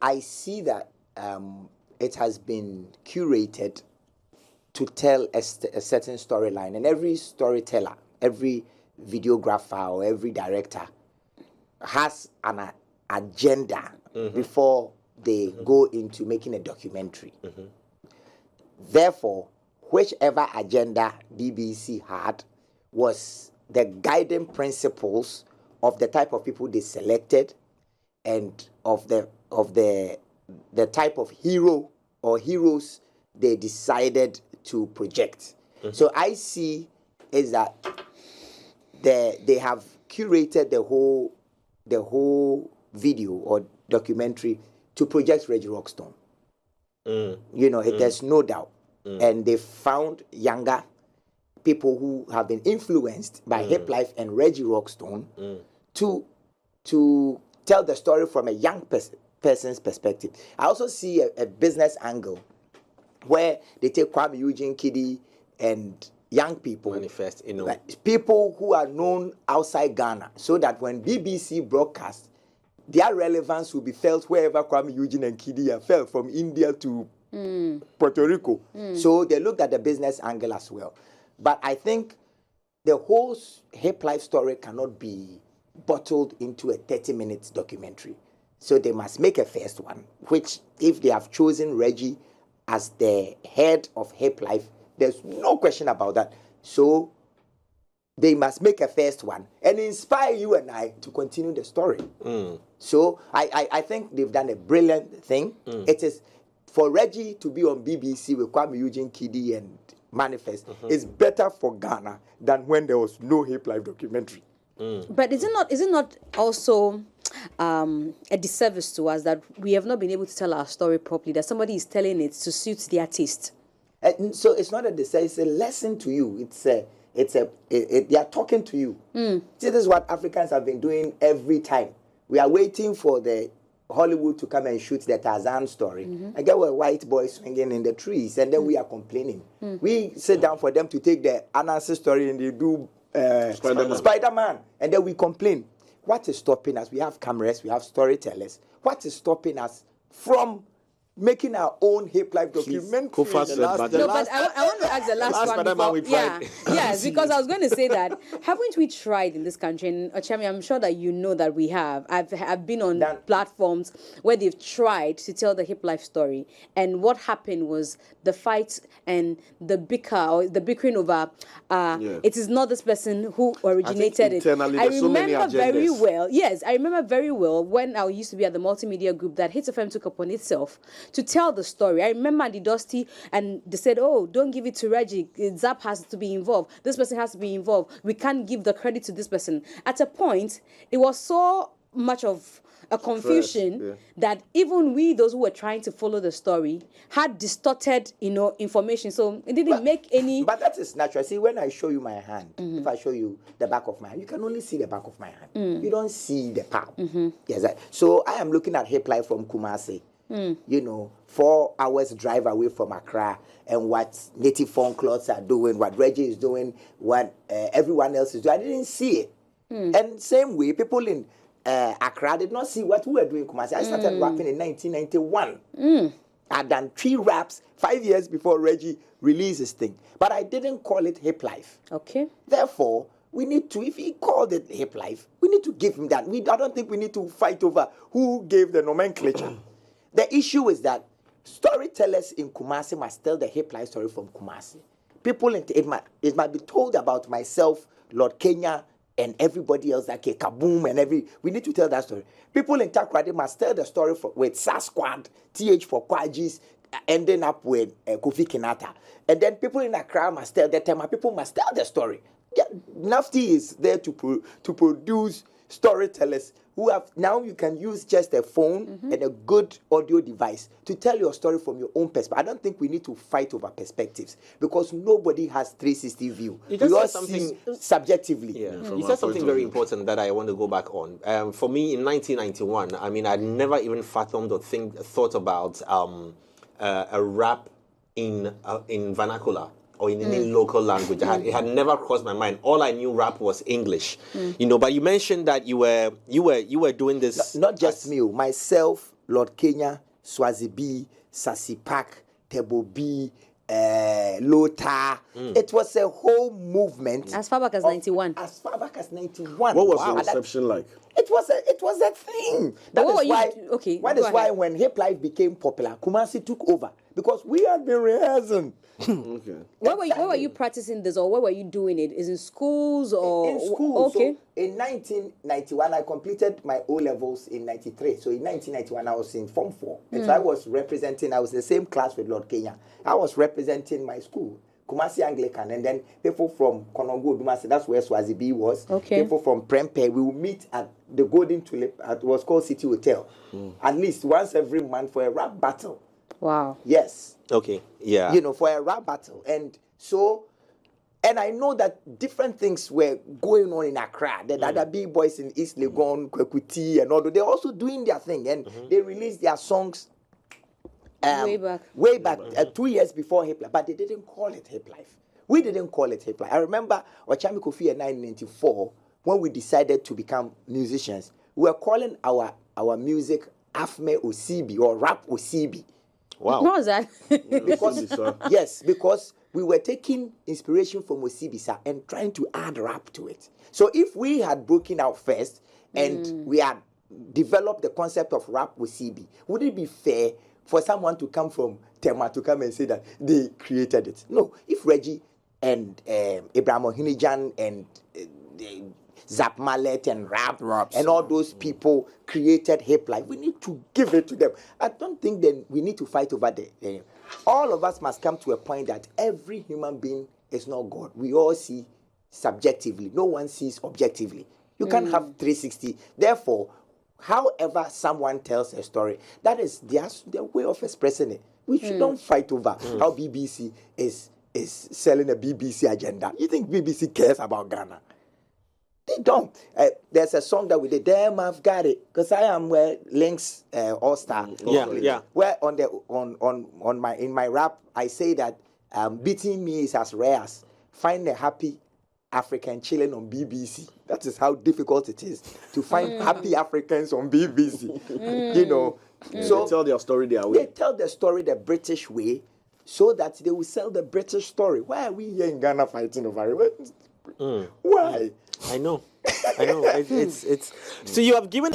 I see that it has been curated to tell a certain storyline, and every storyteller, every videographer, or every director has an agenda before they go into making a documentary. Therefore, whichever agenda BBC had was the guiding principles of the type of people they selected and of the type of hero or heroes they decided to project. So I see is that they have curated the whole video or documentary to project Reggie Rockstone. There's no doubt. And they found younger people who have been influenced by Hiplife and Reggie Rockstone to tell the story from a young person's perspective. I also see a business angle where they take Kwame Eugene Kiddy and young people, manifest, like people who are known outside Ghana, so that when BBC broadcasts, their relevance will be felt wherever Kwame Eugene and Kiddy are felt, from India to Puerto Rico. So they looked at the business angle as well. But I think the whole Hiplife story cannot be bottled into a 30-minute documentary. So they must make a first one, which, if they have chosen Reggie as the head of Hiplife, there's no question about that. So they must make a first one and inspire you and I to continue the story. So I think they've done a brilliant thing. It is for Reggie to be on BBC with Kwame Eugene Kiddy and Manifest is better for Ghana than when there was no Hiplife documentary. But is it not also a disservice to us that we have not been able to tell our story properly, that somebody is telling it to suit the artist? So it's not a disservice, it's a lesson to you. They are talking to you. See, this is what Africans have been doing every time. We are waiting for the Hollywood to come and shoot the Tarzan story. And get a white boy swinging in the trees, and then we are complaining. We sit down for them to take the Anansi story and they do Spider-Man, and then we complain. What is stopping us? We have cameras, we have storytellers. What is stopping us from making our own Hiplife documentary? But I want to ask the last one before. Yes, because I was going to say that, haven't we tried in this country? And Ochami, I'm sure that you know that we have. I've been on platforms where they've tried to tell the Hiplife story, and what happened was the fight and the bickering over it is not this person who originated it. I remember very well. Yes, I remember very well when I used to be at the multimedia group that Hit FM took upon itself to tell the story. I remember the Dusty, and they said, "Oh, don't give it to Reggie. Zap has to be involved. This person has to be involved. We can't give the credit to this person." At a point, it was so much of a confusion that even we, those who were trying to follow the story, had distorted, information. So it didn't make any. But that is natural. See, when I show you my hand, if I show you the back of my hand, you can only see the back of my hand. You don't see the palm. Yes. So I am looking at Hiplife from Kumasi. 4 hours drive away from Accra, and what Native Phone Cloths are doing, what Reggie is doing, what everyone else is doing. I didn't see it. And same way, people in Accra did not see what we were doing in Kumasi. I started rapping in 1991. I'd done 3 raps 5 years before Reggie released his thing. But I didn't call it Hiplife. Okay. Therefore, we need to, if he called it Hiplife, we need to give him that. I don't think we need to fight over who gave the nomenclature. The issue is that storytellers in Kumasi must tell the Hiplife story from Kumasi. People, it might be told about myself, Lord Kenya, and everybody else, like Kaboom, and we need to tell that story. People in Takoradi must tell the story with Sasquad, TH for Kwajis, ending up with Kofi Kinata. And then people in Accra must tell the Tema. People must tell the story. Yeah, Nafti is there to produce storytellers who have, now you can use just a phone and a good audio device to tell your story from your own perspective. I don't think we need to fight over perspectives, because nobody has 360 view. You just said something subjectively. Yeah, you said something very important that I want to go back on. For me, in 1991, I mean, I'd never even fathomed or thought about a rap in vernacular or in any local language. It had never crossed my mind. All I knew rap was English, But you mentioned that you were doing this. Not just me, myself, Lord Kenya, Swazi B, Sassy Park, Tebo B, Lota. It was a whole movement. As far back as 91. As far back as 91. What was the reception like? It was a thing. That is why when Hiplife became popular, Kumasi took over because we had been rehearsing. Okay. Where were you practicing this, or where were you doing it? Is it schools or in schools? Okay. So in 1991, I completed my O levels in 93. So in 1991, I was in Form 4, and so I was representing. I was in the same class with Lord Kenya. I was representing my school, Kumasi Anglican, and then people from Konongo, Dumasi, that's where Swazi B was. Okay. People from Prempeh, we will meet at the Golden Tulip at what's called City Hotel, at least once every month for a rap battle. Wow. Yes. Okay. Yeah. You know, for a rap battle. And so, and I know that different things were going on in Accra. The other big boys in East Legon, Kwekuti, and all that, they're also doing their thing. And they released their songs way back 2 years before Hiplife. But they didn't call it Hiplife. We didn't call it Hiplife. I remember Ochami Kofi in 1994, when we decided to become musicians, we were calling our music Afme Osibi or Rap Osibi. Wow. What was that? Because we were taking inspiration from Osibisa and trying to add rap to it. So if we had broken out first and we had developed the concept of rap Osibi, would it be fair for someone to come from Tema to come and say that they created it? No. If Reggie and Abraham Ohinijan and Zap Mallet and Raps and all those people created Hiplife, we need to give it to them. I don't think then we need to fight over the all of us must come to a point that every human being is not God. We all see subjectively. No one sees objectively. You can't have 360. Therefore, however someone tells a story, that is their way of expressing it. We shouldn't fight over how BBC is selling a BBC agenda. You think BBC cares about Ghana? They don't. There's a song that we did. Damn, I've got it, because I am where Links All Star. Yeah. Where in my rap I say that beating me is as rare as find a happy African chilling on BBC. That is how difficult it is to find happy Africans on BBC. You know, so they tell their story their way. They tell the story the British way, so that they will sell the British story. Why are we here in Ghana fighting over it? Why? I know. It's so you have given